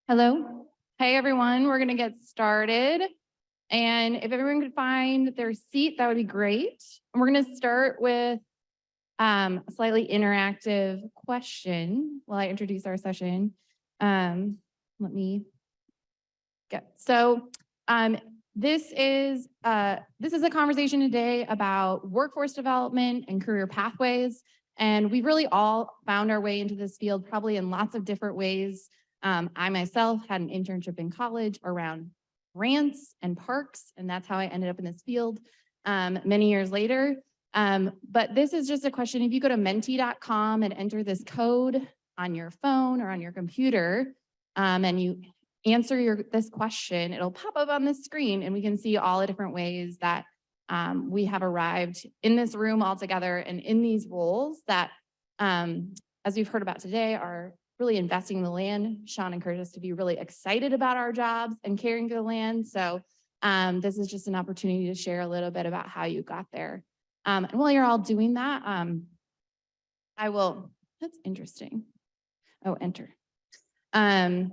Hello. Hey, everyone. We're going to get started. And if everyone could find their seat, that would be great. And we're going to start with a slightly interactive question while I introduce our session. Let me get this is a conversation today about workforce development and career pathways. And we really all found our way into this field probably in lots of different ways. I myself had an internship in college around grants and parks, and that's how I ended up in this field many years later. But this is just a question. If you go to menti.com and enter this code on your phone or on your computer, and you answer this question, it'll pop up on the screen and we can see all the different ways that we have arrived in this room all together and in these roles that, as we've heard about today, are really investing in the land. Sean encouraged us to be really excited about our jobs and caring for the land. So this is just an opportunity to share a little bit about how you got there. And while you're all doing that, that's interesting. Oh, enter. I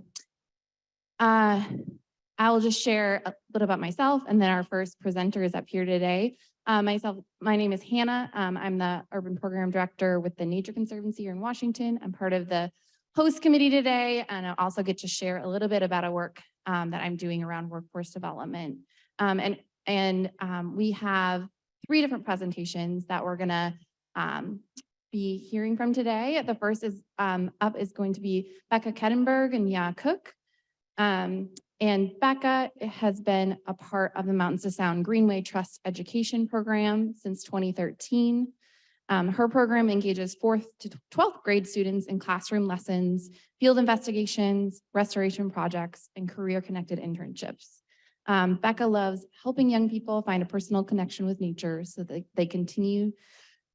will just share a little about myself, and then our first presenter is up here today. My name is Hannah. I'm the Urban Program Director with the Nature Conservancy here in Washington. I'm part of the host committee today, and I also get to share a little bit about a work that I'm doing around workforce development. We have 3 different presentations that we're gonna be hearing from today. The first is up is going to be Becca Kettenberg and Nya Cook. And Becca has been a part of the Mountains to Sound Greenway Trust Education Program since 2013. Her program engages 4th to 12th grade students in classroom lessons, field investigations, restoration projects, and career-connected internships. Becca loves helping young people find a personal connection with nature so that they continue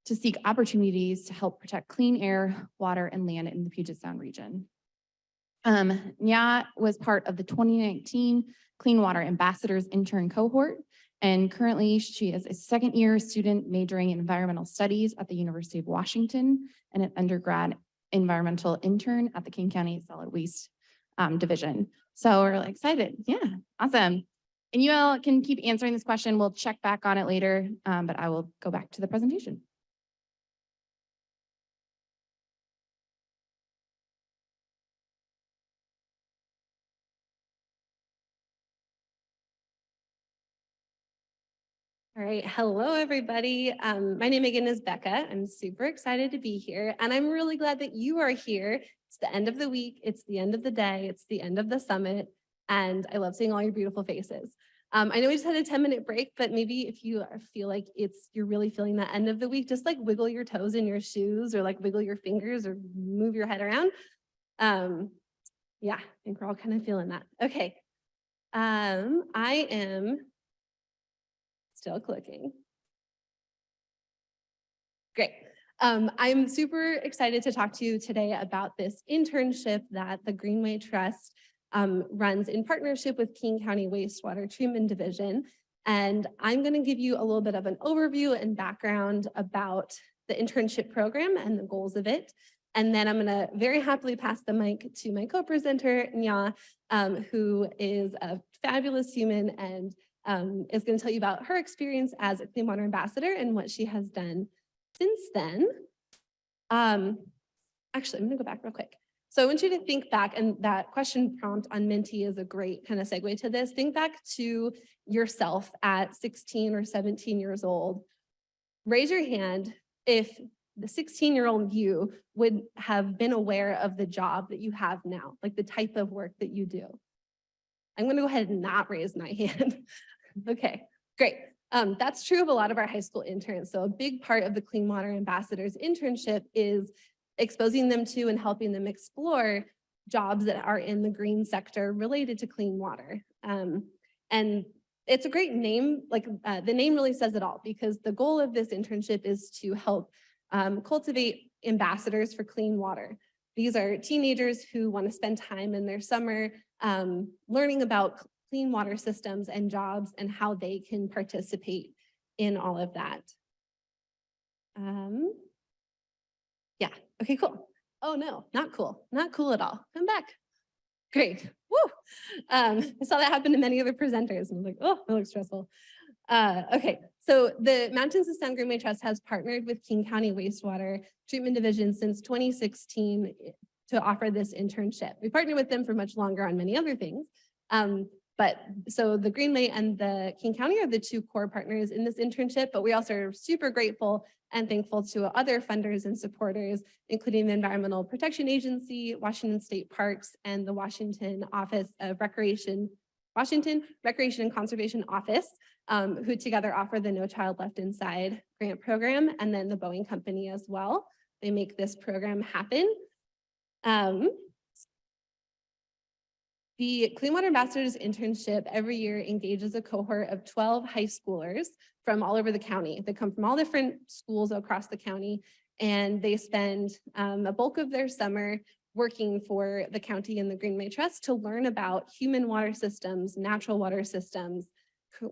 to seek opportunities to help protect clean air, water, and land in the Puget Sound region. Nya was part of the 2019 Clean Water Ambassadors intern cohort, and currently she is a second-year student majoring in environmental studies at the University of Washington and an undergrad environmental intern at the King County Solid Waste Division. So we're really excited. Yeah, awesome. And you all can keep answering this question. We'll check back on it later, but I will go back to the presentation. All right, hello everybody. My name again is Becca. I'm super excited to be here, and I'm really glad that you are here. It's the end of the week, it's the end of the day, it's the end of the summit, and I love seeing all your beautiful faces. I know we just had a 10-minute break, but maybe if you feel like you're really feeling the end of the week, just like wiggle your toes in your shoes or like wiggle your fingers or move your head around. Yeah, I think we're all kind of feeling that. Okay, I am still clicking. Great. I'm super excited to talk to you today about this internship that the Greenway Trust runs in partnership with King County Wastewater Treatment Division. And I'm going to give you a little bit of an overview and background about the internship program and the goals of it. And then I'm going to very happily pass the mic to my co-presenter, Nya, who is a fabulous human and is going to tell you about her experience as a Clean Water Ambassador and what she has done since then. Actually, I'm going to go back real quick. So I want you to think back, and that question prompt on Menti is a great kind of segue to this. Think back to yourself at 16 or 17 years old. Raise your hand if the 16-year-old you would have been aware of the job that you have now, like the type of work that you do. I'm going to go ahead and not raise my hand. Okay, great. That's true of a lot of our high school interns. So a big part of the Clean Water Ambassadors internship is exposing them to and helping them explore jobs that are in the green sector related to clean water. And it's a great name, like the name really says it all, because the goal of this internship is to help cultivate ambassadors for clean water. These are teenagers who want to spend time in their summer learning about clean water systems and jobs and how they can participate in all of that. Yeah, okay, cool. Oh no, not cool, not cool at all. Come back. Great. Woo! I saw that happen to many other presenters and I was like, oh, that looks stressful. Okay, so the Mountain System Greenway Trust has partnered with King County Wastewater Treatment Division since 2016 to offer this internship. We partnered with them for much longer on many other things. But so the Greenway and the King County are the two core partners in this internship, but we also are super grateful and thankful to other funders and supporters, including the Environmental Protection Agency, Washington State Parks, and the Washington Recreation and Conservation Office, who together offer the No Child Left Inside grant program, and then the Boeing Company as well. They make this program happen. The Clean Water Ambassadors internship every year engages a cohort of 12 high schoolers from all over the county. They come from all different schools across the county, and they spend a bulk of their summer working for the county and the Greenway Trust to learn about human water systems, natural water systems,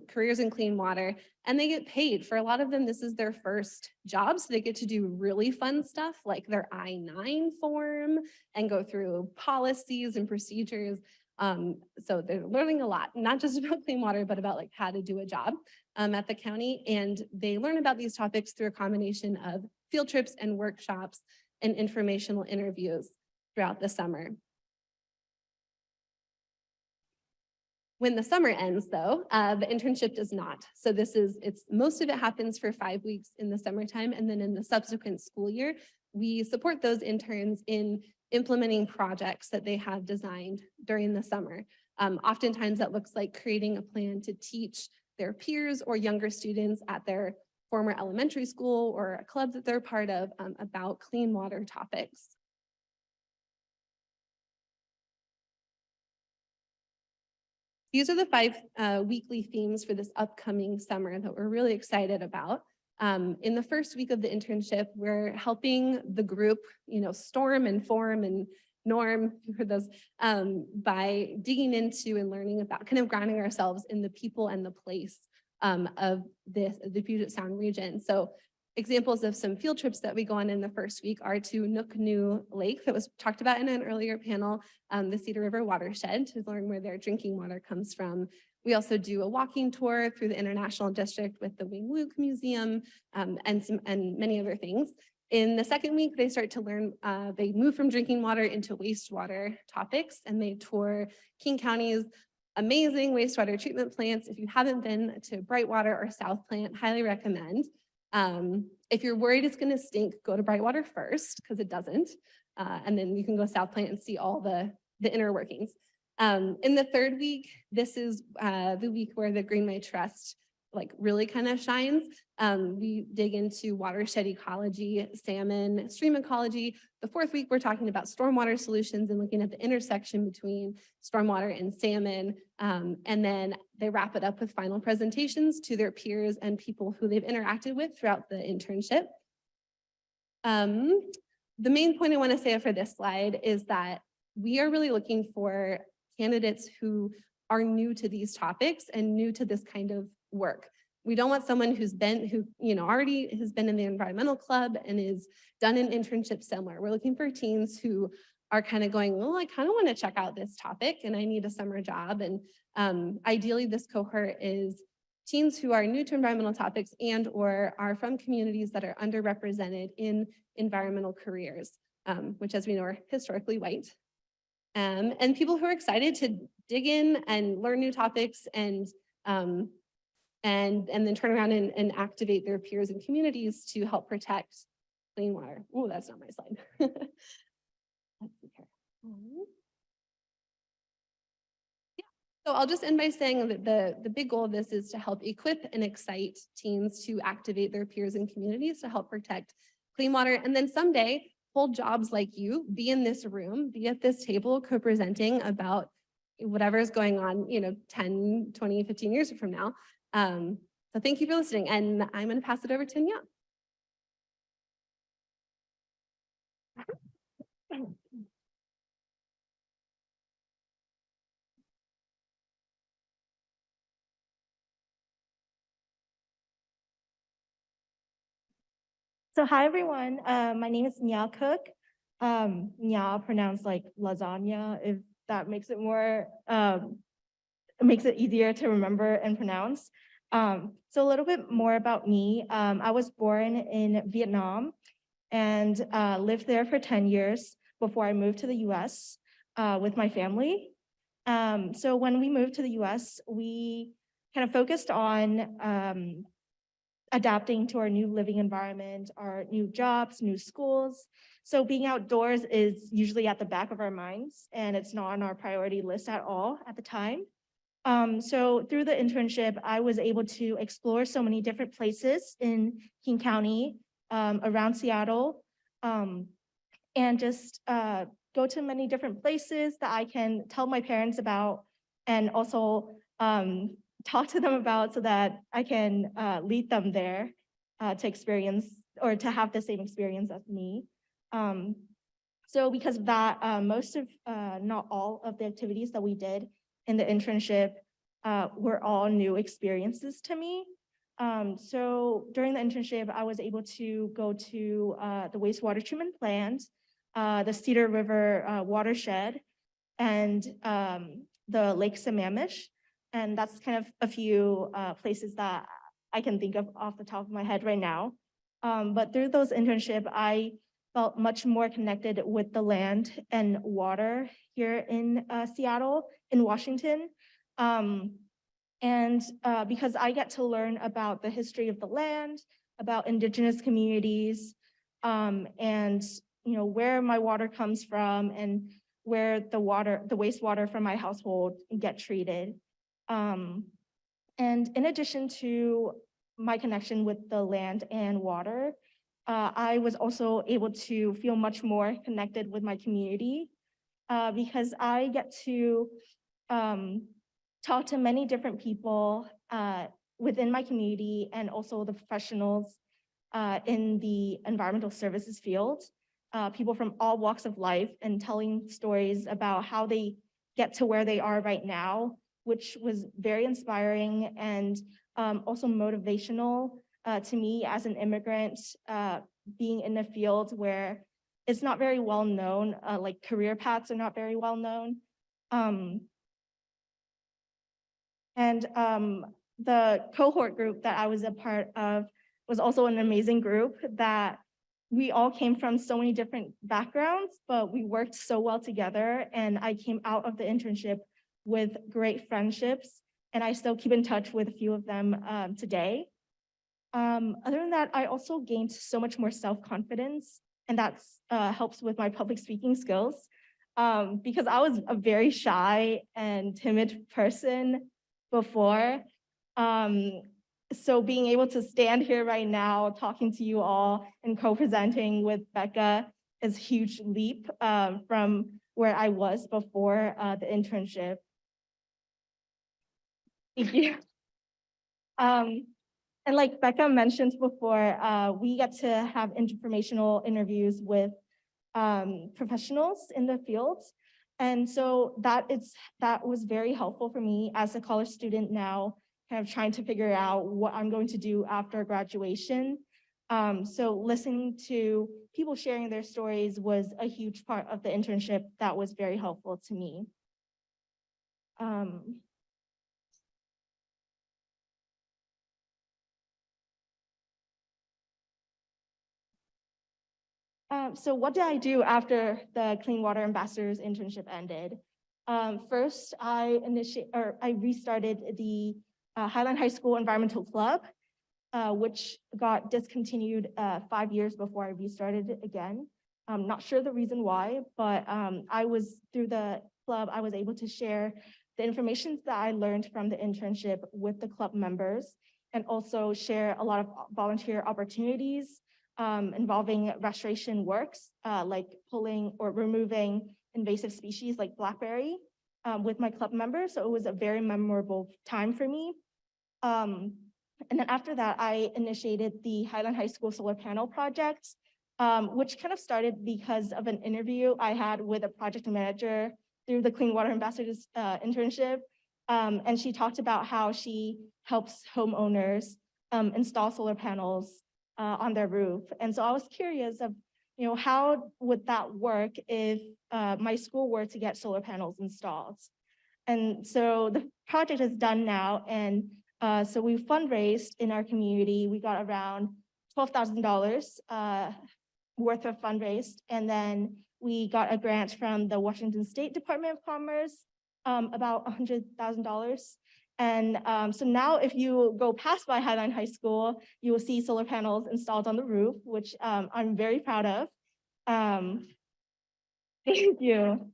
careers in clean water, and they get paid. For a lot of them, this is their first job, so they get to do really fun stuff like their I-9 form and go through policies and procedures. So they're learning a lot, not just about clean water, but about like how to do a job at the county. And they learn about these topics through a combination of field trips and workshops and informational interviews throughout the summer. When the summer ends though, the internship does not. So most of it happens for 5 weeks in the summertime. And then in the subsequent school year, we support those interns in implementing projects that they have designed during the summer. Oftentimes that looks like creating a plan to teach their peers or younger students at their former elementary school or a club that they're part of about clean water topics. These are the 5 weekly themes for this upcoming summer that we're really excited about. In the first week of the internship, we're helping the group, Storm and Form and Norm, for those, by digging into and learning about kind of grounding ourselves in the people and the place of the Puget Sound region. So examples of some field trips that we go on in the first week are to Nooknoo Lake that was talked about in an earlier panel, the Cedar River watershed to learn where their drinking water comes from. We also do a walking tour through the International District with the Wing Luke Museum and many other things. In the second week, they start to learn, they move from drinking water into wastewater topics, and they tour King County's amazing wastewater treatment plants. If you haven't been to Brightwater or South Plant, highly recommend. If you're worried it's gonna stink, go to Brightwater first, because it doesn't. And then you can go South Plant and see all the inner workings. In the third week, this is the week where the Greenway Trust really kind of shines. We dig into watershed ecology, salmon, stream ecology. The fourth week, we're talking about stormwater solutions and looking at the intersection between stormwater and salmon. And then they wrap it up with final presentations to their peers and people who they've interacted with throughout the internship. The main point I want to say for this slide is that we are really looking for candidates who are new to these topics and new to this kind of work. We don't want someone who's already has been in the environmental club and is done an internship somewhere. We're looking for teens who are kind of going, well, I kind of want to check out this topic and I need a summer job. And ideally this cohort is teens who are new to environmental topics and or are from communities that are underrepresented in environmental careers, which as we know are historically white. And people who are excited to dig in and learn new topics and then turn around and activate their peers and communities to help protect clean water. Oh, that's not my slide. Let's see here. Yeah. So I'll just end by saying that the big goal of this is to help equip and excite teens to activate their peers and communities to help protect clean water. And then someday hold jobs like you, be in this room, be at this table co-presenting about whatever is going on, 10, 20, 15 years from now. So thank you for listening, and I'm going to pass it over to Nya. So hi everyone, my name is Nya Cook. Nya pronounced like lasagna, if that makes it more, it makes it easier to remember and pronounce. So a little bit more about me. I was born in Vietnam and lived there for 10 years before I moved to the US with my family. So when we moved to the US, we kind of focused on adapting to our new living environment, our new jobs, new schools. So being outdoors is usually at the back of our minds, and it's not on our priority list at all at the time. So through the internship, I was able to explore so many different places in King County, around Seattle, and just go to many different places that I can tell my parents about and also talk to them about so that I can lead them there to experience or to have the same experience as me. So because of that, most of, not all of the activities that we did in the internship were all new experiences to me. So during the internship, I was able to go to the wastewater treatment plant, the Cedar River watershed, and the Lake Sammamish. And that's kind of a few places that I can think of off the top of my head right now. But through those internships, I felt much more connected with the land and water here in Seattle, in Washington. Because I get to learn about the history of the land, about indigenous communities, and where my water comes from and where the wastewater from my household get treated. And in addition to my connection with the land and water, I was also able to feel much more connected with my community because I get to talk to many different people within my community and also the professionals in the environmental services field, people from all walks of life, and telling stories about how they get to where they are right now, which was very inspiring and also motivational to me as an immigrant, being in a field where it's not very well known, like career paths are not very well known. The cohort group that I was a part of was also an amazing group that we all came from so many different backgrounds, but we worked so well together. And I came out of the internship with great friendships, and I still keep in touch with a few of them today. Other than that, I also gained so much more self-confidence, and that helps with my public speaking skills because I was a very shy and timid person before. So being able to stand here right now, talking to you all and co-presenting with Becca is a huge leap from where I was before the internship. Thank you. And like Becca mentioned before, we get to have informational interviews with professionals in the field. And so that was very helpful for me as a college student now, kind of trying to figure out what I'm going to do after graduation. So listening to people sharing their stories was a huge part of the internship that was very helpful to me. So what did I do after the Clean Water Ambassadors internship ended? First, I restarted the Highland High School Environmental Club, which got discontinued 5 years before I restarted it again. I'm not sure the reason why, but through the club, I was able to share the information that I learned from the internship with the club members, and also share a lot of volunteer opportunities involving restoration works, like pulling or removing invasive species like blackberry with my club members. So it was a very memorable time for me. And then after that, I initiated the Highland High School Solar Panel Project, which kind of started because of an interview I had with a project manager through the Clean Water Ambassadors internship. And she talked about how she helps homeowners install solar panels on their roof. And so I was curious of how would that work if my school were to get solar panels installed? And so the project is done now, and so we fundraised in our community. We got around $12,000 worth of fundraised, and then we got a grant from the Washington State Department of Commerce, about $100,000. And so now if you go past by Highline High School, you will see solar panels installed on the roof, which I'm very proud of. Thank you.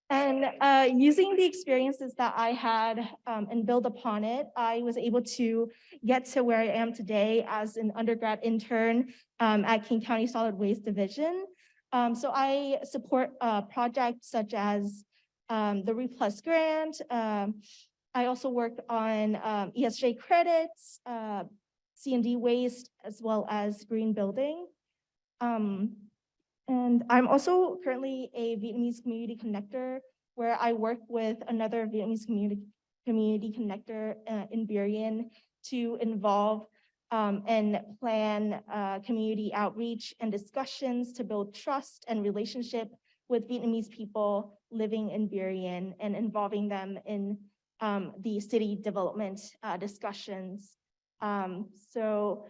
And using the experiences that I had and build upon it, I was able to get to where I am today as an undergrad intern at King County Solid Waste Division. So I support projects such as the RePlus grant. I also worked on ESJ credits, C&D waste, as well as green building. And I'm also currently a Vietnamese community connector, where I work with another Vietnamese community connector in Burien to involve and plan community outreach and discussions to build trust and relationship with Vietnamese people living in Burien and involving them in the city development discussions. So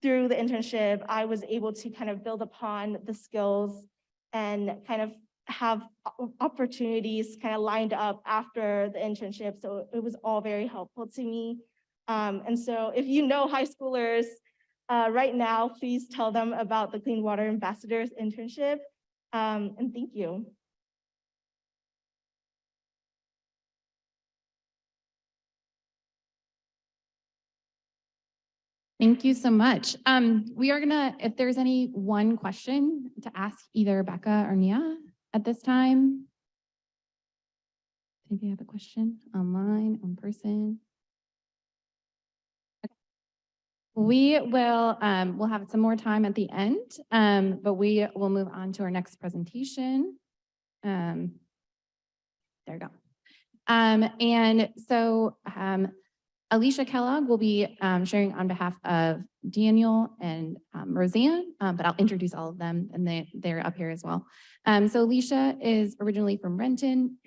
through the internship, I was able to kind of build upon the skills and kind of have opportunities kind of lined up after the internship. So it was all very helpful to me. And so if you know high schoolers right now, please tell them about the Clean Water Ambassadors internship. And thank you. Thank you so much. We are gonna, if there's any one question to ask either Becca or Nia at this time. Maybe you have a question online, in person. Okay. We will, we'll have some more time at the end, but we will move on to our next presentation. There we go. And so, Alicia Kellogg will be sharing on behalf of Daniel and Roseanne, but I'll introduce all of them, and they're up here as well. So Alicia is originally from Renton,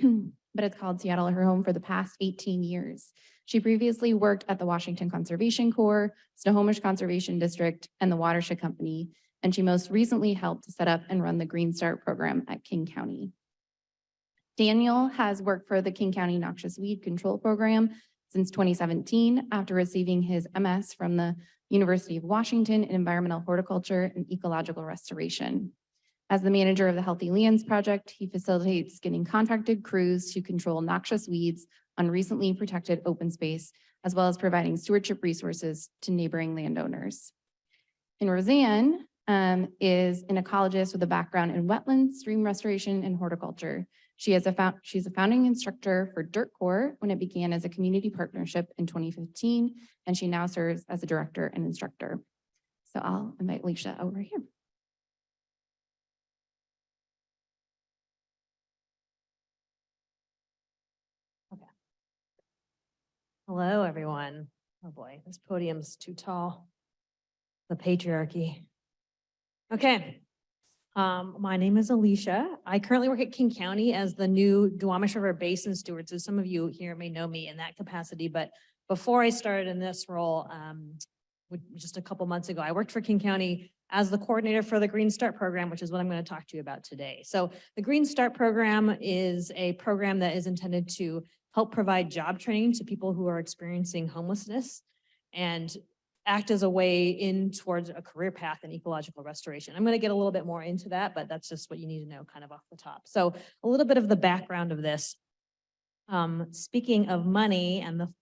but it's called Seattle her home for the past 18 years. She previously worked at the Washington Conservation Corps, Snohomish Conservation District, and the Watershed Company, and she most recently helped to set up and run the Green Start program at King County. Daniel has worked for the King County Noxious Weed Control Program since 2017, after receiving his MS from the University of Washington in Environmental Horticulture and Ecological Restoration. As the manager of the Healthy Lands Project, he facilitates getting contracted crews to control noxious weeds on recently protected open space, as well as providing stewardship resources to neighboring landowners. And Roseanne is an ecologist with a background in wetlands, stream restoration, and horticulture. She's a founding instructor for Dirt Corps when it began as a community partnership in 2015, and she now serves as a director and instructor. So I'll invite Alicia over here. Okay. Hello, everyone. Oh boy, this podium's too tall. The patriarchy. Okay. My name is Alicia. I currently work at King County as the new Duwamish River Basin Steward. So some of you here may know me in that capacity, but before I started in this role, just a couple months ago, I worked for King County as the coordinator for the Green Start program, which is what I'm going to talk to you about today. So the Green Start program is a program that is intended to help provide job training to people who are experiencing homelessness and act as a way in towards a career path in ecological restoration. I'm going to get a little bit more into that, but that's just what you need to know kind of off the top. So a little bit of the background of this. Speaking of money and the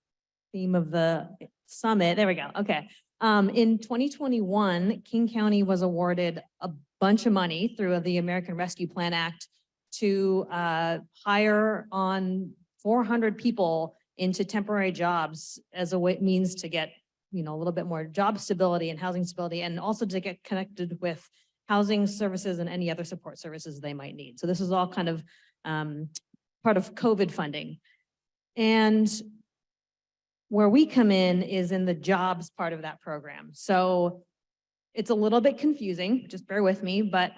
theme of the summit, there we go. Okay. In 2021, King County was awarded a bunch of money through the American Rescue Plan Act to hire on 400 people into temporary jobs as a way means to get a little bit more job stability and housing stability, and also to get connected with housing services and any other support services they might need. So this is all kind of part of COVID funding. And where we come in is in the jobs part of that program. So it's a little bit confusing, just bear with me, but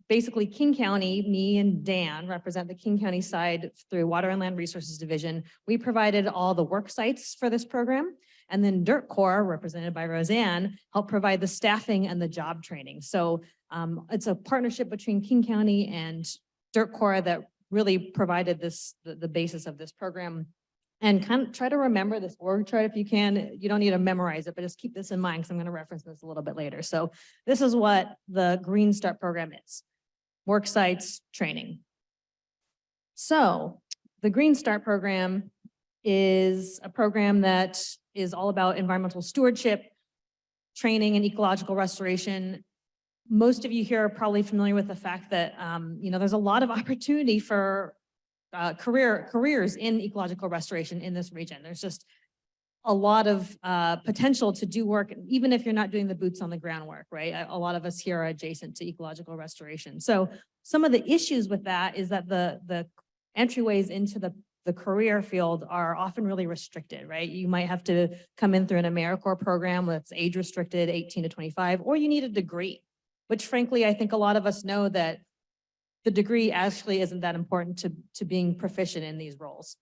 basically King County, me and Dan represent the King County side through Water and Land Resources Division. We provided all the work sites for this program. And then Dirt Corps, represented by Roseanne, helped provide the staffing and the job training. So it's a partnership between King County and Dirt Corps that really provided the basis of this program. And kind of try to remember this org chart if you can. You don't need to memorize it, but just keep this in mind because I'm going to reference this a little bit later. So this is what the Green Start program is. Work sites, training. So the Green Start program is a program that is all about environmental stewardship, training, and ecological restoration. Most of you here are probably familiar with the fact that there's a lot of opportunity for careers in ecological restoration in this region. There's just a lot of potential to do work, even if you're not doing the boots on the ground work, right? A lot of us here are adjacent to ecological restoration. So some of the issues with that is that the entryways into the career field are often really restricted, right? You might have to come in through an AmeriCorps program that's age restricted, 18 to 25, or you need a degree, which frankly, I think a lot of us know that the degree actually isn't that important to being proficient in these roles.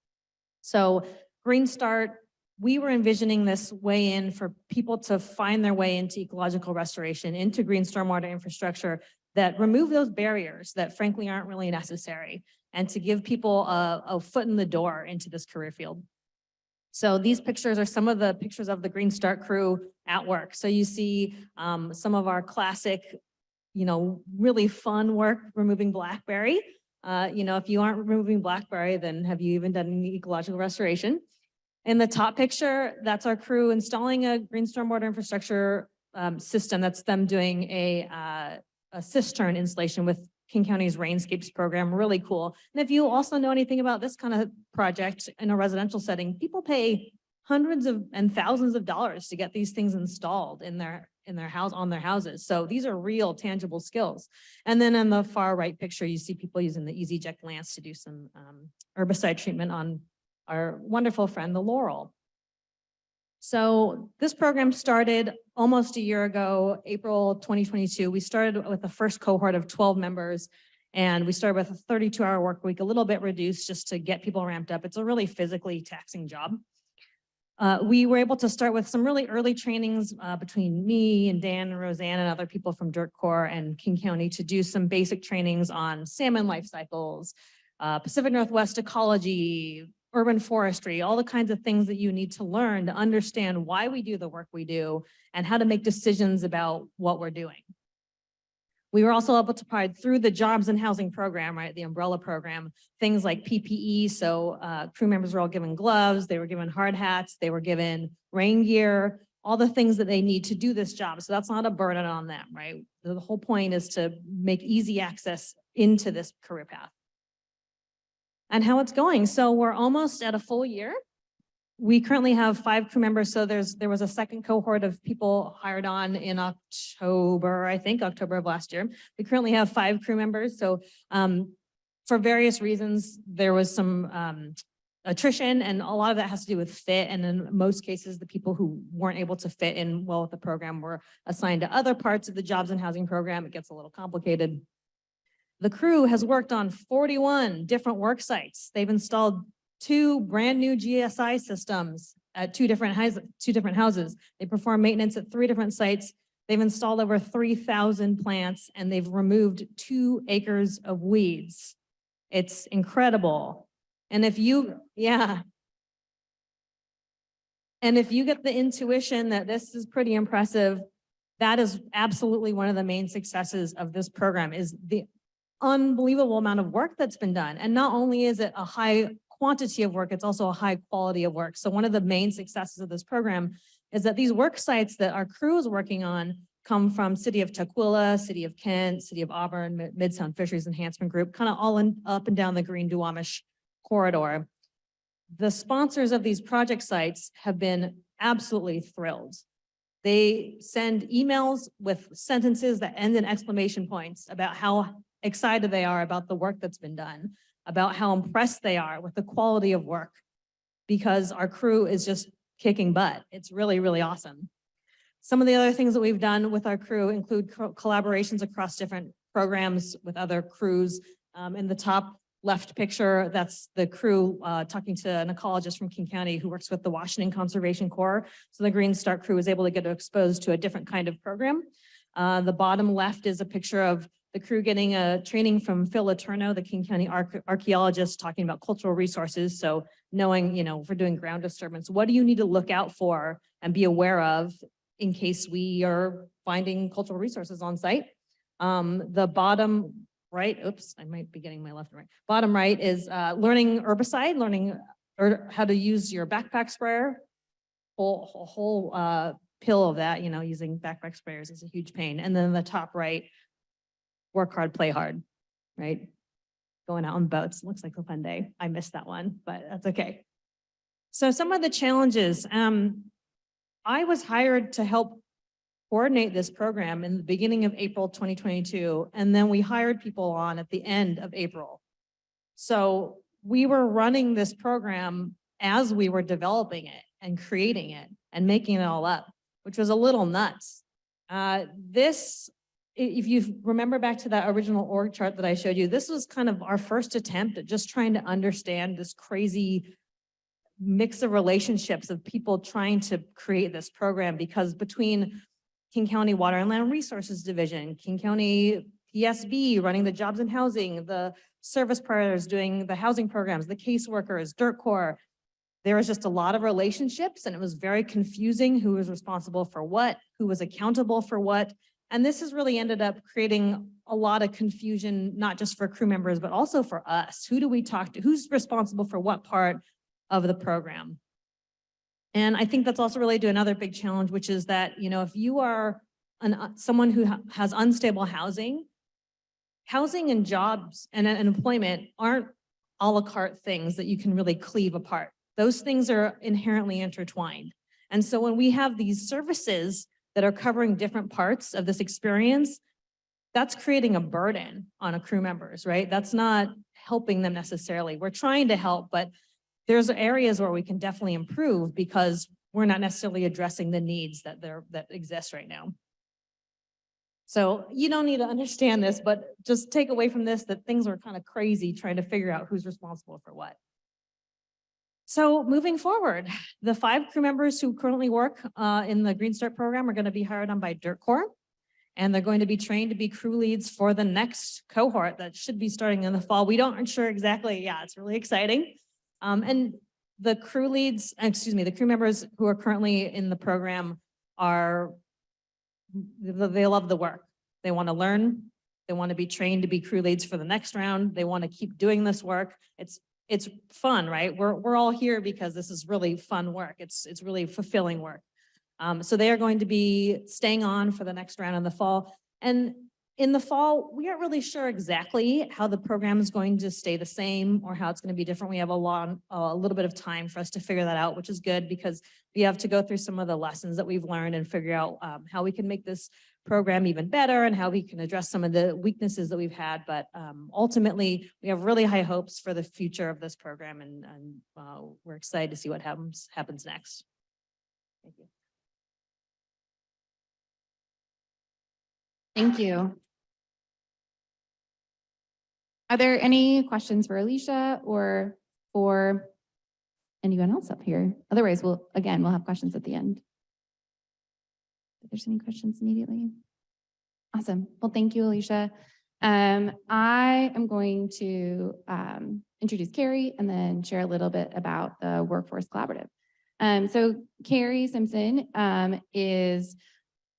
So Green Start, we were envisioning this way in for people to find their way into ecological restoration, into green stormwater infrastructure that remove those barriers that frankly aren't really necessary, and to give people a foot in the door into this career field. So these pictures are some of the pictures of the Green Start crew at work. So you see some of our classic, really fun work removing blackberry. If you aren't removing blackberry, then have you even done any ecological restoration? In the top picture, that's our crew installing a green stormwater infrastructure system. That's them doing a cistern installation with King County's Rainscapes program. Really cool. And if you also know anything about this kind of project in a residential setting, people pay hundreds of and thousands of dollars to get these things installed in their house, on their houses. So these are real tangible skills. And then in the far right picture, you see people using the EasyJect Lance to do some herbicide treatment on our wonderful friend, the laurel. So this program started almost a year ago, April 2022. We started with the first cohort of 12 members, and we started with a 32-hour work week, a little bit reduced just to get people ramped up. It's a really physically taxing job. We were able to start with some really early trainings between me and Dan and Roseanne and other people from Dirt Corps and King County to do some basic trainings on salmon life cycles, Pacific Northwest ecology, urban forestry, all the kinds of things that you need to learn to understand why we do the work we do and how to make decisions about what we're doing. We were also able to provide through the jobs and housing program, right, the umbrella program, things like PPE. So crew members were all given gloves, they were given hard hats, they were given rain gear, all the things that they need to do this job. So that's not a burden on them, right? The whole point is to make easy access into this career path. And how it's going. So we're almost at a full year. We currently have 5 crew members. So there was a second cohort of people hired on in October, I think, October of last year. We currently have 5 crew members. So for various reasons, there was some attrition, and a lot of that has to do with fit. And in most cases, the people who weren't able to fit in well with the program were assigned to other parts of the jobs and housing program. It gets a little complicated. The crew has worked on 41 different work sites. They've installed 2 brand new GSI systems at 2 different houses. They perform maintenance at 3 different sites. They've installed over 3,000 plants, and they've removed 2 acres of weeds. It's incredible. And if you get the intuition that this is pretty impressive, that is absolutely one of the main successes of this program, is the unbelievable amount of work that's been done. And not only is it a high quantity of work, it's also a high quality of work. So one of the main successes of this program is that these work sites that our crew is working on come from City of Tukwila, City of Kent, City of Auburn, Mid-Sound Fisheries Enhancement Group, kind of all up and down the Green Duwamish corridor. The sponsors of these project sites have been absolutely thrilled. They send emails with sentences that end in exclamation points about how excited they are about the work that's been done, about how impressed they are with the quality of work, because our crew is just kicking butt. It's really, really awesome. Some of the other things that we've done with our crew include collaborations across different programs with other crews. In the top left picture, that's the crew talking to an ecologist from King County who works with the Washington Conservation Corps. So the Green Start crew is able to get exposed to a different kind of program. The bottom left is a picture of the crew getting a training from Phil Letourneau, the King County archaeologist, talking about cultural resources. So knowing, if we're doing ground disturbance, what do you need to look out for and be aware of in case we are finding cultural resources on site? The bottom right, oops, I might be getting my left and right. Bottom right is learning herbicide, learning how to use your backpack sprayer. Whole pill of that, using backpack sprayers is a huge pain. And then the top right, work hard, play hard, right? Going out on boats, looks like a fun day. I missed that one, but that's okay. So some of the challenges, I was hired to help coordinate this program in the beginning of April 2022, and then we hired people on at the end of April. So we were running this program as we were developing it and creating it and making it all up, which was a little nuts. If you remember back to that original org chart that I showed you, this was kind of our first attempt at just trying to understand this crazy mix of relationships of people trying to create this program, because between King County Water and Land Resources Division, King County PSB running the jobs and housing, the service providers doing the housing programs, the caseworkers, Dirt Corps, there was just a lot of relationships, and it was very confusing who was responsible for what, who was accountable for what. And this has really ended up creating a lot of confusion, not just for crew members, but also for us. Who do we talk to? Who's responsible for what part of the program? And I think that's also related to another big challenge, which is that, if you are someone who has unstable housing and jobs and employment aren't a la carte things that you can really cleave apart. Those things are inherently intertwined. And so when we have these services that are covering different parts of this experience, that's creating a burden on crew members, right? That's not helping them necessarily. We're trying to help, but there's areas where we can definitely improve because we're not necessarily addressing the needs that exist right now. So you don't need to understand this, but just take away from this that things are kind of crazy trying to figure out who's responsible for what. So moving forward, the 5 crew members who currently work in the Green Start program are going to be hired on by Dirt Corps, and they're going to be trained to be crew leads for the next cohort that should be starting in the fall. We aren't sure exactly. Yeah, it's really exciting. And the crew members who are currently in the program they love the work. They want to learn. They want to be trained to be crew leads for the next round. They want to keep doing this work. It's fun, right? We're all here because this is really fun work. It's really fulfilling work. So they are going to be staying on for the next round in the fall. And in the fall, we aren't really sure exactly how the program is going to stay the same or how it's going to be different. We have a little bit of time for us to figure that out, which is good because we have to go through some of the lessons that we've learned and figure out how we can make this program even better and how we can address some of the weaknesses that we've had. But ultimately, we have really high hopes for the future of this program, and we're excited to see what happens next. Thank you. Thank you. Are there any questions for Alicia or for anyone else up here? Otherwise, we'll have questions at the end. If there's any questions immediately. Awesome. Well, thank you, Alicia. I am going to introduce Carrie and then share a little bit about the Workforce Collaborative. So Carrie Simpson is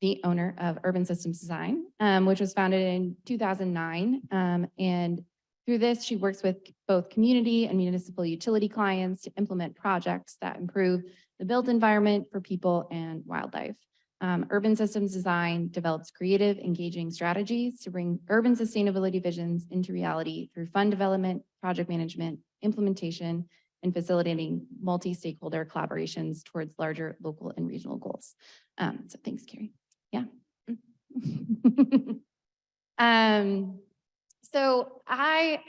the owner of Urban Systems Design, which was founded in 2009. And through this, she works with both community and municipal utility clients to implement projects that improve the built environment for people and wildlife. Urban Systems Design develops creative, engaging strategies to bring urban sustainability visions into reality through fund development, project management, implementation, and facilitating multi-stakeholder collaborations towards larger local and regional goals. So thanks, Carrie. Yeah. So I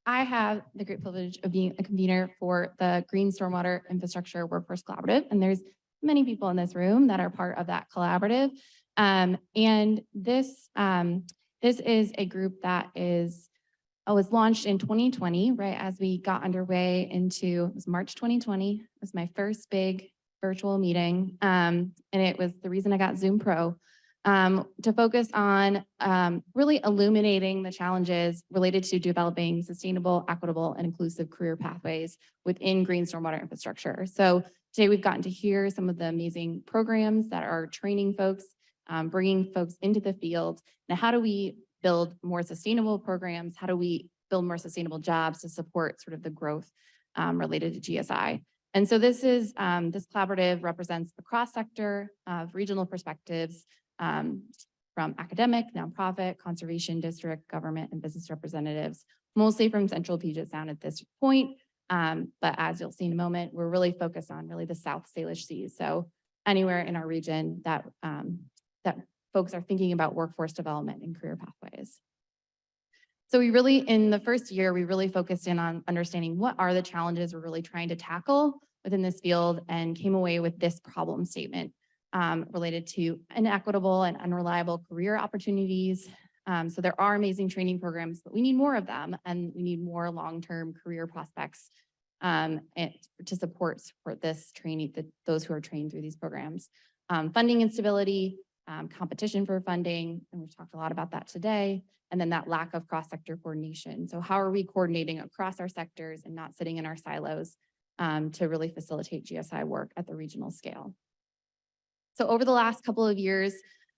have the great privilege of being a convener for the Green Stormwater Infrastructure Workforce Collaborative, and there's many people in this room that are part of that collaborative. And this is a group that was launched in 2020, right as we got underway it was March 2020. It was my first big virtual meeting. And it was the reason I got Zoom Pro, to focus on really illuminating the challenges related to developing sustainable, equitable, and inclusive career pathways within green stormwater infrastructure. So today we've gotten to hear some of the amazing programs that are training folks, bringing folks into the field. Now, how do we build more sustainable programs? How do we build more sustainable jobs to support sort of the growth related to GSI? And so this collaborative represents a cross sector of regional perspectives, from academic, nonprofit, conservation district, government, and business representatives, mostly from Central Puget Sound at this point. But as you'll see in a moment, we're really focused on really the South Salish Seas. So anywhere in our region that folks are thinking about workforce development and career pathways. So in the first year, we really focused in on understanding what are the challenges we're really trying to tackle within this field, and came away with this problem statement related to inequitable and unreliable career opportunities. So there are amazing training programs, but we need more of them, and we need more long-term career prospects and to support this training, those who are trained through these programs. Funding instability, competition for funding, and we've talked a lot about that today, and then that lack of cross-sector coordination. So how are we coordinating across our sectors and not sitting in our silos to really facilitate GSI work at the regional scale? So over the last couple of years,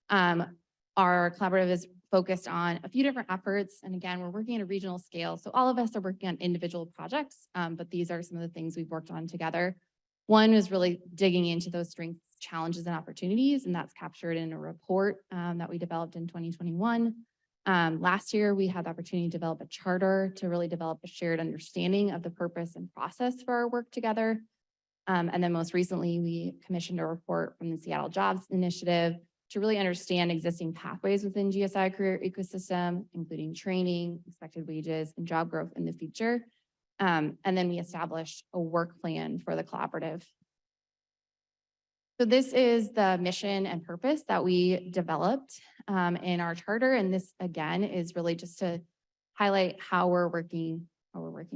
our collaborative is focused on a few different efforts. And again, we're working at a regional scale. So all of us are working on individual projects, but these are some of the things we've worked on together. One is really digging into those strengths, challenges, and opportunities, and that's captured in a report that we developed in 2021. Last year, we had the opportunity to develop a charter to really develop a shared understanding of the purpose and process for our work together. And then most recently, we commissioned a report from the Seattle Jobs Initiative to really understand existing pathways within GSI career ecosystem, including training, expected wages, and job growth in the future. And then we established a work plan for the collaborative. So this is the mission and purpose that we developed in our charter. And this, again, is really just to highlight how we're working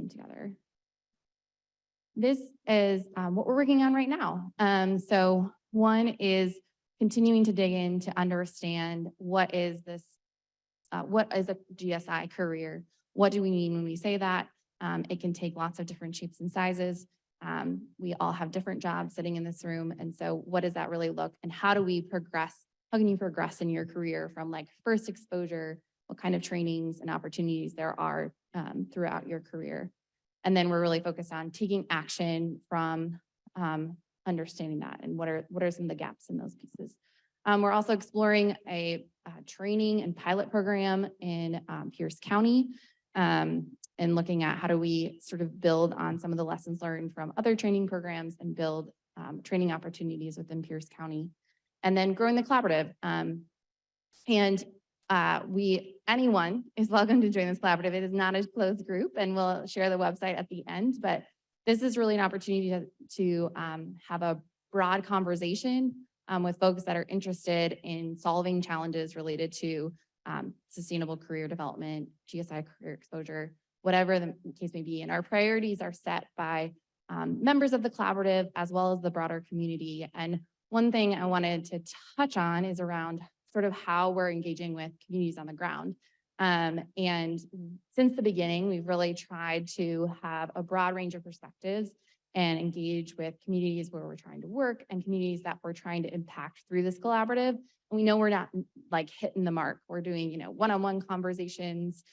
together. This is what we're working on right now. So one is continuing to dig in to understand what is a GSI career? What do we mean when we say that? It can take lots of different shapes and sizes. We all have different jobs sitting in this room. And so what does that really look? And how do we progress? How can you progress in your career from like first exposure? What kind of trainings and opportunities there are throughout your career? And then we're really focused on taking action from understanding that, and what are some of the gaps in those pieces. We're also exploring a training and pilot program in Pierce County, and looking at how do we sort of build on some of the lessons learned from other training programs and build training opportunities within Pierce County. And then growing the collaborative. Anyone is welcome to join this collaborative. It is not a closed group, and we'll share the website at the end, but this is really an opportunity to have a broad conversation with folks that are interested in solving challenges related to sustainable career development, GSI career exposure, whatever the case may be. And our priorities are set by members of the collaborative as well as the broader community. And one thing I wanted to touch on is around sort of how we're engaging with communities on the ground. And since the beginning, we've really tried to have a broad range of perspectives and engage with communities where we're trying to work and communities that we're trying to impact through this collaborative. And we know we're not like hitting the mark. We're doing, one-on-one conversations,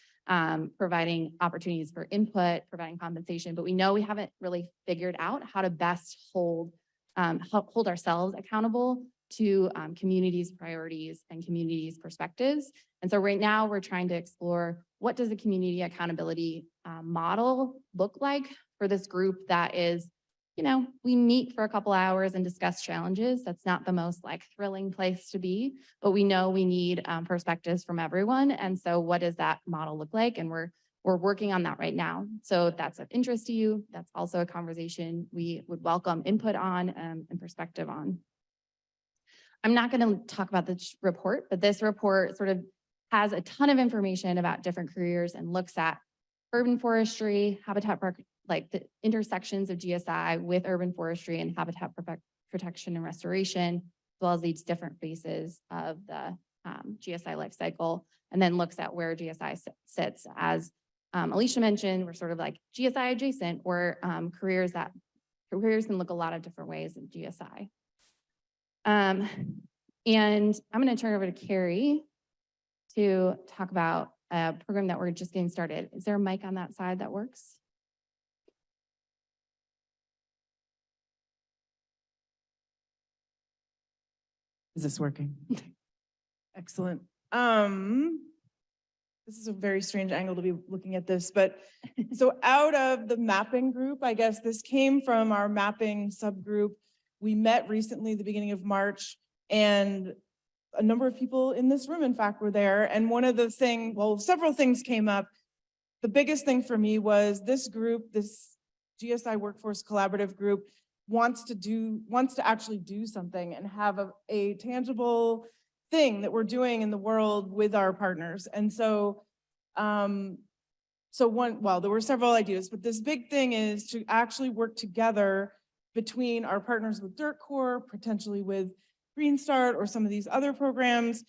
providing opportunities for input, providing compensation, but we know we haven't really figured out how to best hold ourselves accountable to communities' priorities and communities' perspectives. And so right now we're trying to explore, what does a community accountability model look like for this group that is, we meet for a couple hours and discuss challenges. That's not the most thrilling place to be, but we know we need perspectives from everyone. And so what does that model look like? And we're working on that right now. So if that's of interest to you, that's also a conversation we would welcome input on and perspective on. I'm not going to talk about this report, but this report sort of has a ton of information about different careers and looks at urban forestry, habitat, like the intersections of GSI with urban forestry and habitat protection and restoration, as well as these different phases of the GSI life cycle, and then looks at where GSI sits. As Alicia mentioned, we're sort of like GSI adjacent, or careers can look a lot of different ways in GSI. And I'm going to turn over to Carrie to talk about a program that we're just getting started. Is there a mic on that side that works? Is this working? Excellent. This is a very strange angle to be looking at this, but so out of the mapping group, I guess this came from our mapping subgroup. We met recently, the beginning of March, and a number of people in this room, in fact, were there. And one of the things, well, several things came up. The biggest thing for me was this group, this GSI Workforce Collaborative group, wants to actually do something and have a tangible thing that we're doing in the world with our partners. And so, there were several ideas, but this big thing is to actually work together between our partners with Dirt Corps, potentially with Green Start or some of these other programs,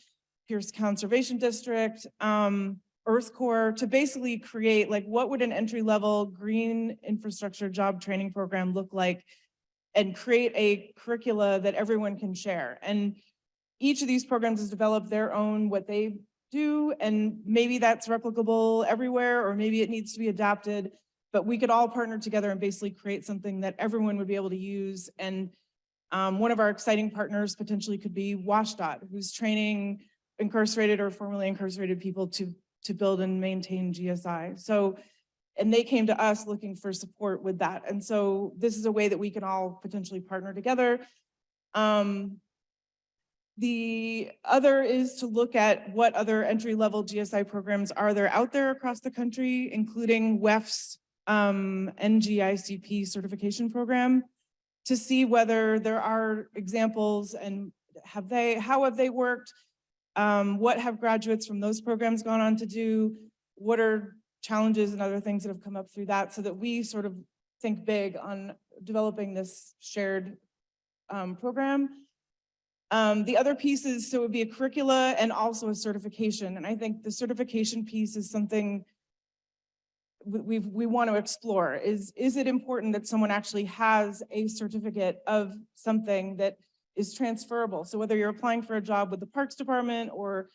Pierce Conservation District, Earth Corps, to basically create, like, what would an entry-level green infrastructure job training program look like, and create a curricula that everyone can share. And each of these programs has developed their own, what they do, and maybe that's replicable everywhere, or maybe it needs to be adapted, but we could all partner together and basically create something that everyone would be able to use. And one of our exciting partners potentially could be WSDOT, who's training incarcerated or formerly incarcerated people to build and maintain GSI. So, and they came to us looking for support with that. And so this is a way that we can all potentially partner together. The other is to look at what other entry-level GSI programs are there out there across the country, including WEF's NGICP certification program, to see whether there are examples and how have they worked? What have graduates from those programs gone on to do? What are challenges and other things that have come up through that, so that we sort of think big on developing this shared program. The other piece is, so it would be a curricula and also a certification. And I think the certification piece is something we want to explore. Is it important that someone actually has a certificate of something that is transferable? So whether you're applying for a job with the Parks Department or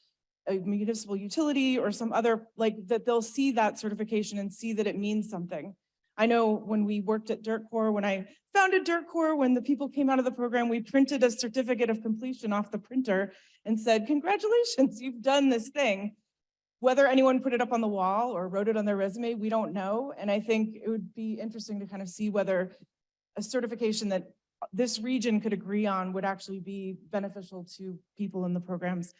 a municipal utility or some other, like, that they'll see that certification and see that it means something. I know when we worked at Dirt Corps, when I founded Dirt Corps, when the people came out of the program, we printed a certificate of completion off the printer and said, congratulations, you've done this thing. Whether anyone put it up on the wall or wrote it on their resume, we don't know. And I think it would be interesting to kind of see whether a certification that this region could agree on would actually be beneficial to people in the programs.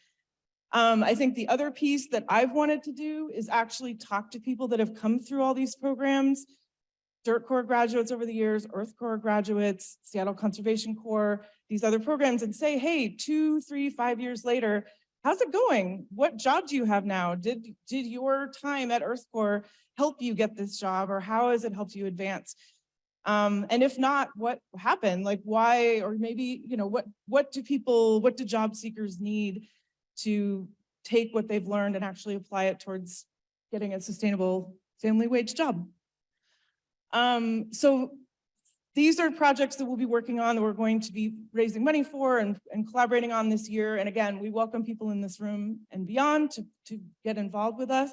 I think the other piece that I've wanted to do is actually talk to people that have come through all these programs, Dirt Corps graduates over the years, Earth Corps graduates, Seattle Conservation Corps, these other programs, and say, hey, 2, 3, 5 years later, how's it going? What job do you have now? Did your time at Earth Corps help you get this job, or how has it helped you advance? And if not, what happened? Like, why? Or maybe, you know, what do job seekers need to take what they've learned and actually apply it towards getting a sustainable family wage job? So these are projects that we'll be working on, that we're going to be raising money for and collaborating on this year. And again, we welcome people in this room and beyond to get involved with us.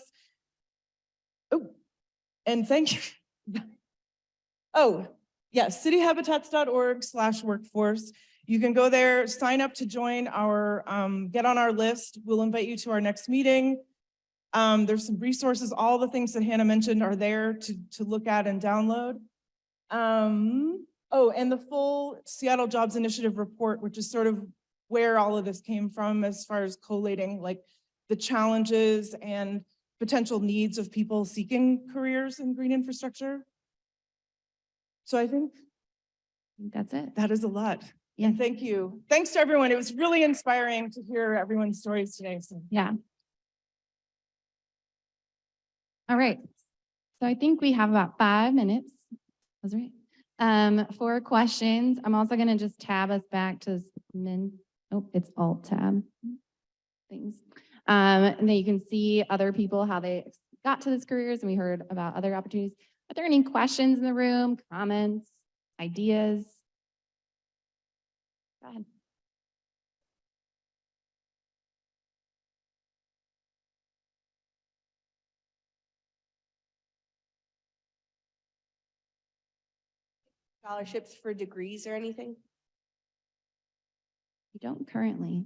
Oh, and thank you. Oh, yes, cityhabitats.org/workforce. You can go there, sign up to join our, get on our list. We'll invite you to our next meeting. There's some resources. All the things that Hannah mentioned are there to look at and download. Oh, and the full Seattle Jobs Initiative report, which is sort of where all of this came from as far as collating, like, the challenges and potential needs of people seeking careers in green infrastructure. So I think That's it. that is a lot. Yes. And thank you. Thanks to everyone. It was really inspiring to hear everyone's stories today. So Yeah. All right. So I think we have about 5 minutes. That's right. For questions, I'm also going to just tab us back to it's Alt tab things. And then you can see other people, how they got to this careers, and we heard about other opportunities. Are there any questions in the room, comments, ideas? Go ahead. Scholarships for degrees or anything? We don't currently,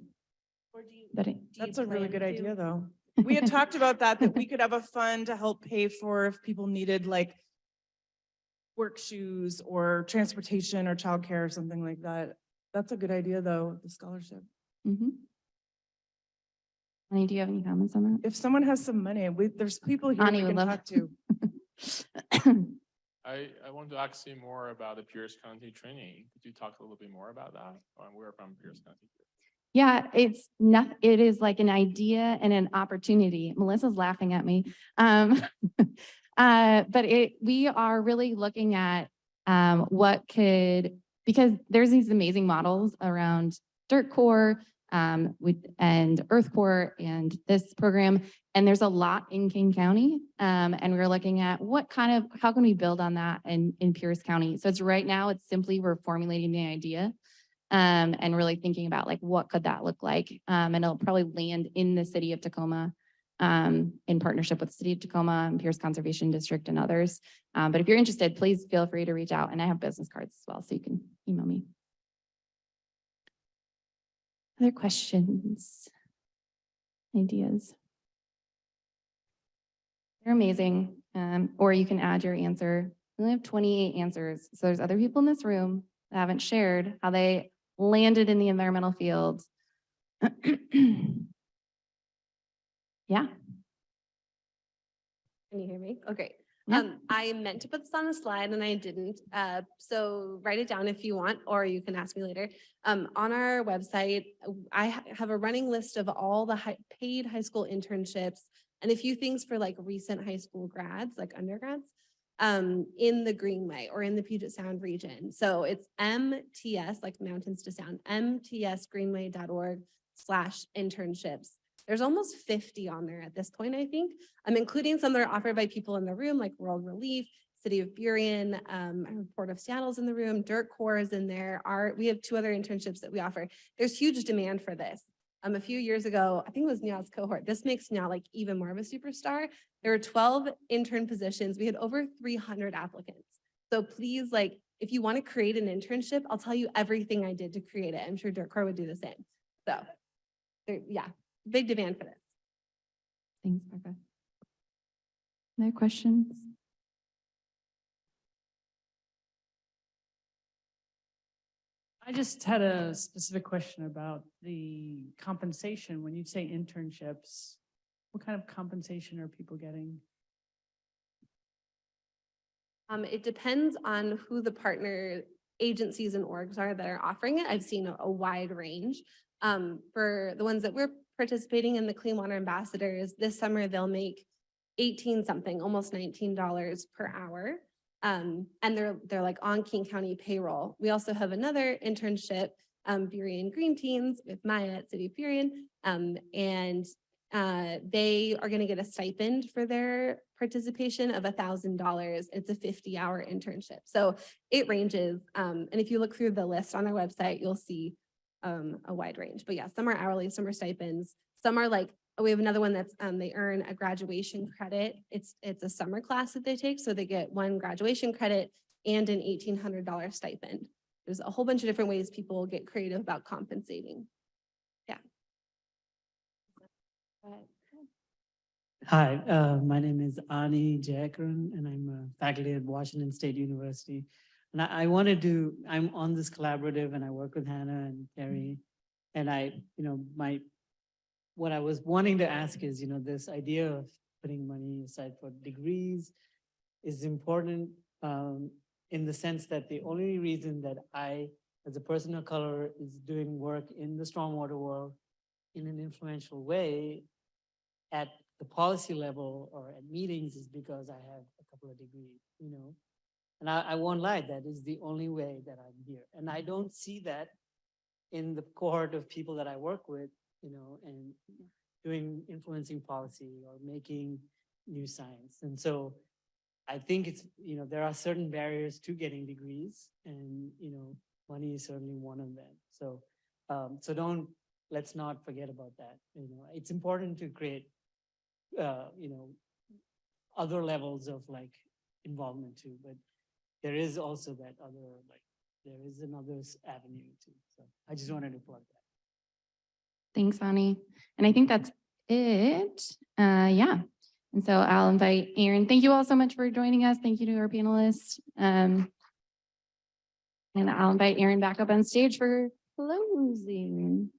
Or do you? but that's a really plan good to? idea, though. We had talked about that we could have a fund to help pay for if people needed like work shoes or transportation or childcare or something like that. That's a good idea, though, the scholarship. Ani, do you have any comments on If someone has some money, there's people here Ani we would can love- talk to. that? I want to ask you more about the Pierce County training. Could you talk a little bit more about that? We're from Pierce County. Yeah, it is like an idea and an opportunity. Melissa's laughing at me. But we are really looking at because there's these amazing models around Dirt Corps and Earth Corps and this program, and there's a lot in King County. And we're looking at how can we build on that in Pierce County? So right now it's simply we're formulating the idea. And really thinking about like, what could that look like? And it'll probably land in the city of Tacoma in partnership with the city of Tacoma and Pierce Conservation District and others. But if you're interested, please feel free to reach out. And I have business cards as well, so you can email me. Other questions? Ideas? They're amazing. Or you can add your answer. We only have 28 answers. So there's other people in this room that haven't shared how they landed in the environmental field. Yeah. Can you hear me? Okay. Yeah. I meant to put this on a slide and I didn't. So write it down if you want, or you can ask me later. On our website, I have a running list of all the paid high school internships and a few things for like recent high school grads, like undergrads, in the Greenway or in the Puget Sound region. So it's MTS, like mountains to sound, mtsgreenway.org/internships. There's almost 50 on there at this point, I think. I'm including some that are offered by people in the room, like World Relief, City of Burien, Port of Seattle's in the room, Dirt Corps is in there. We have 2 other internships that we offer. There's huge demand for this. A few years ago, I think it was Nia's cohort. This makes Nia like even more of a superstar. There were 12 intern positions. We had over 300 applicants. So please, like, if you want to create an internship, I'll tell you everything I did to create it. I'm sure Dirt Corps would do the same. So yeah, big demand for this. Thanks, Becca. No questions? I just had a specific question about the compensation. When you say internships, what kind of compensation are people getting? It depends on who the partner agencies and orgs are that are offering it. I've seen a wide range. For the ones that we're participating in, the Clean Water Ambassadors, this summer they'll make 18 something, almost $19 per hour. And they're like on King County payroll. We also have another internship, Burien Green Teens with Maya at City of Burien. And they are going to get a stipend for their participation of $1,000. It's a 50-hour internship. So it ranges. And if you look through the list on our website, you'll see a wide range. But yeah, some are hourly, some are stipends. Some are like, we have another one that's they earn a graduation credit. It's a summer class that they take. So they get 1 graduation credit and an $1,800 stipend. There's a whole bunch of different ways people get creative about compensating. Yeah. Hi, my name is Ani Jayakaran, and I'm a faculty at Washington State University. And I'm on this collaborative, and I work with Hannah and Carrie. And what I was wanting to ask is, this idea of putting money aside for degrees is important in the sense that the only reason that I as a person of color is doing work in the stormwater world in an influential way at the policy level or at meetings is because I have a couple of degrees, you know? And I won't lie, that is the only way that I'm here. And I don't see that in the cohort of people that I work with, you know, and influencing policy or making new science. And so I think it's, you know, there are certain barriers to getting degrees and, you know, money is certainly one of them. So, let's not forget about that. You know, it's important to create, you know, other levels of like involvement too, but there is also that other, like, there is another avenue too. So I just wanted to plug that. Thanks, Ani. And I think that's it. Yeah. And so I'll invite Aaron. Thank you all so much for joining us. Thank you to our panelists. And I'll invite Aaron back up on stage for closing.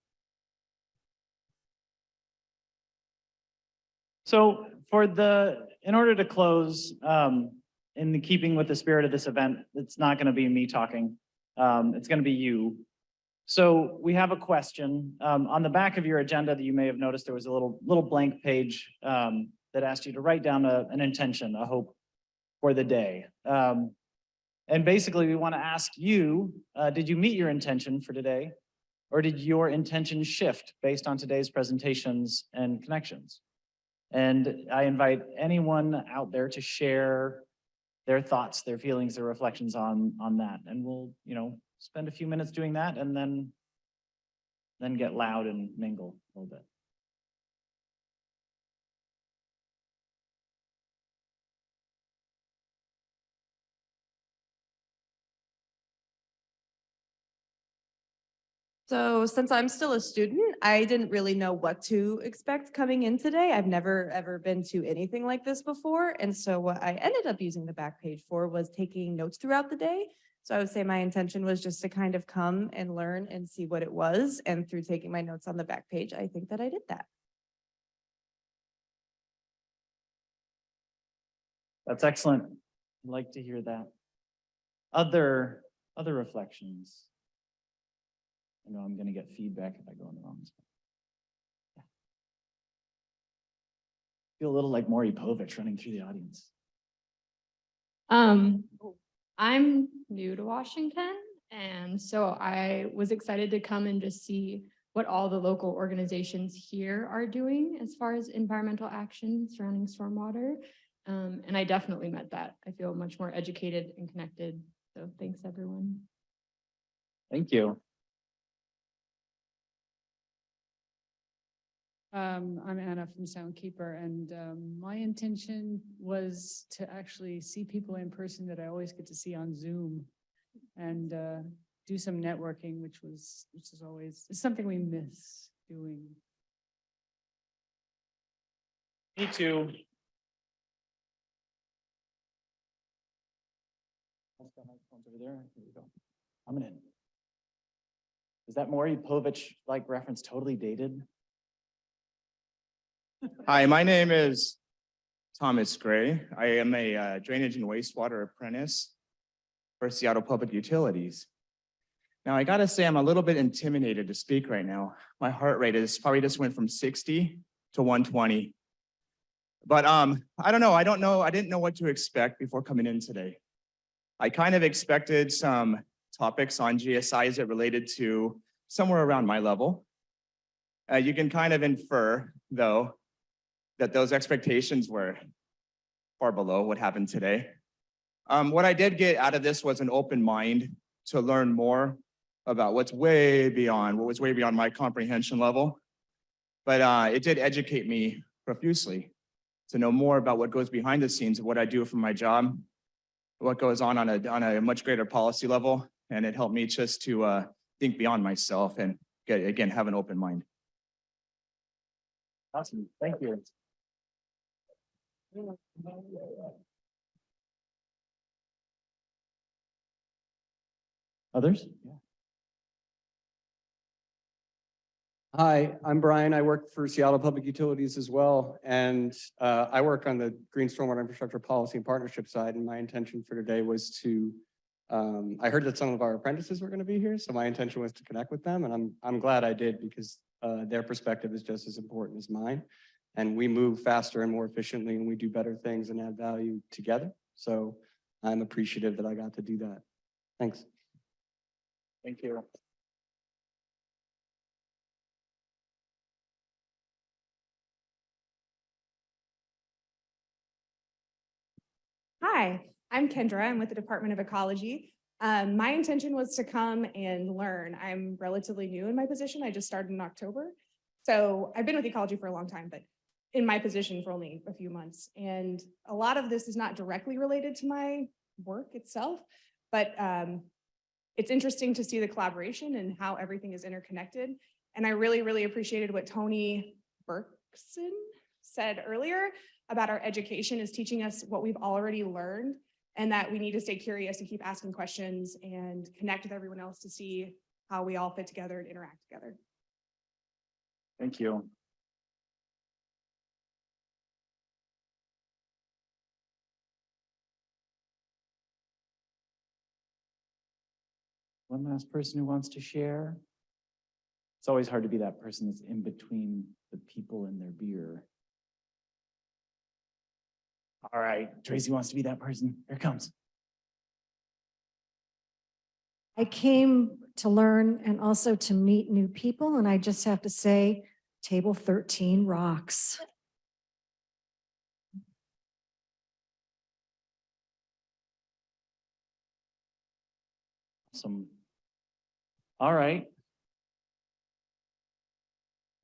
So in order to close, in keeping with the spirit of this event, it's not going to be me talking. It's going to be you. So we have a question. On the back of your agenda that you may have noticed, there was a little blank page that asked you to write down an intention, a hope for the day. And basically we want to ask you, did you meet your intention for today? Or did your intention shift based on today's presentations and connections? And I invite anyone out there to share their thoughts, their feelings, their reflections on that. And we'll, you know, spend a few minutes doing that and then get loud and mingle a little bit. So since I'm still a student, I didn't really know what to expect coming in today. I've never ever been to anything like this before. And so what I ended up using the back page for was taking notes throughout the day. So I would say my intention was just to kind of come and learn and see what it was. And through taking my notes on the back page, I think that I did that. That's excellent. I'd like to hear that. Other reflections. I know I'm going to get feedback if I go in the wrong spot. Yeah. Feel a little like Maury Povich running through the audience. I'm new to Washington, and so I was excited to come and just see what all the local organizations here are doing as far as environmental action surrounding stormwater. And I definitely met that. I feel much more educated and connected. So thanks, everyone. Thank you. I'm Anna from Soundkeeper, and my intention was to actually see people in person that I always get to see on Zoom and do some networking, which is always something we miss doing. Me too. Over there. Here we go. I'm in. Is that Maury Povich like reference totally dated? Hi, my name is Thomas Gray. I am a drainage and wastewater apprentice for Seattle Public Utilities. Now, I gotta say, I'm a little bit intimidated to speak right now. My heart rate is probably just went from 60 to 120. But I don't know. I didn't know what to expect before coming in today. I kind of expected some topics on GSIs that related to somewhere around my level. You can kind of infer, though, that those expectations were far below what happened today. What I did get out of this was an open mind to learn more about what was way beyond my comprehension level. But it did educate me profusely to know more about what goes behind the scenes of what I do for my job, what goes on a much greater policy level. And it helped me just to think beyond myself and again, have an open mind. Awesome. Thank you. Others? Yeah. Hi, I'm Brian. I work for Seattle Public Utilities as well. And I work on the Green Stormwater Infrastructure Policy and Partnership side. And my intention for today was to I heard that some of our apprentices were going to be here, so my intention was to connect with them, and I'm glad I did because their perspective is just as important as mine. And we move faster and more efficiently, and we do better things and add value together. So I'm appreciative that I got to do that. Thanks. Thank you. Hi, I'm Kendra. I'm with the Department of Ecology. My intention was to come and learn. I'm relatively new in my position. I just started in October. So I've been with ecology for a long time, but in my position for only a few months. And a lot of this is not directly related to my work itself, but it's interesting to see the collaboration and how everything is interconnected. And I really, really appreciated what Tony Berkson said earlier about our education is teaching us what we've already learned and that we need to stay curious and keep asking questions and connect with everyone else to see how we all fit together and interact together. Thank you. One last person who wants to share. It's always hard to be that person that's in between the people and their beer. All right, Tracy wants to be that person. Here it comes. I came to learn and also to meet new people, and I just have to say, table 13 rocks. Awesome. All right.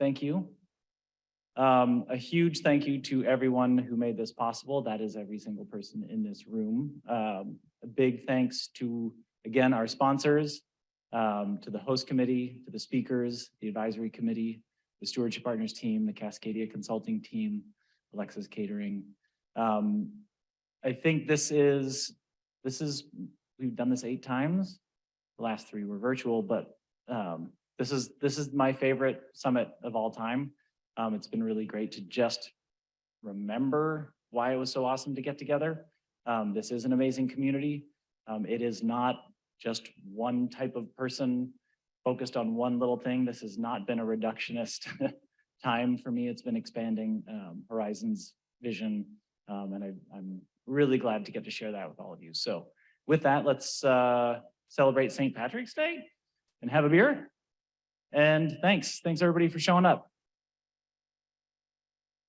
Thank you. A huge thank you to everyone who made this possible. That is every single person in this room. A big thanks to, again, our sponsors, to the host committee, to the speakers, the advisory committee, the Stewardship Partners team, the Cascadia Consulting team, Alexa's Catering. I think this is, we've done this 8 times. The last 3 were virtual, but this is my favorite summit of all time. It's been really great to just remember why it was so awesome to get together. This is an amazing community. It is not just one type of person focused on one little thing. This has not been a reductionist time for me. It's been expanding Horizons vision. And I'm really glad to get to share that with all of you. So with that, let's celebrate St. Patrick's Day and have a beer. And thanks everybody for showing up.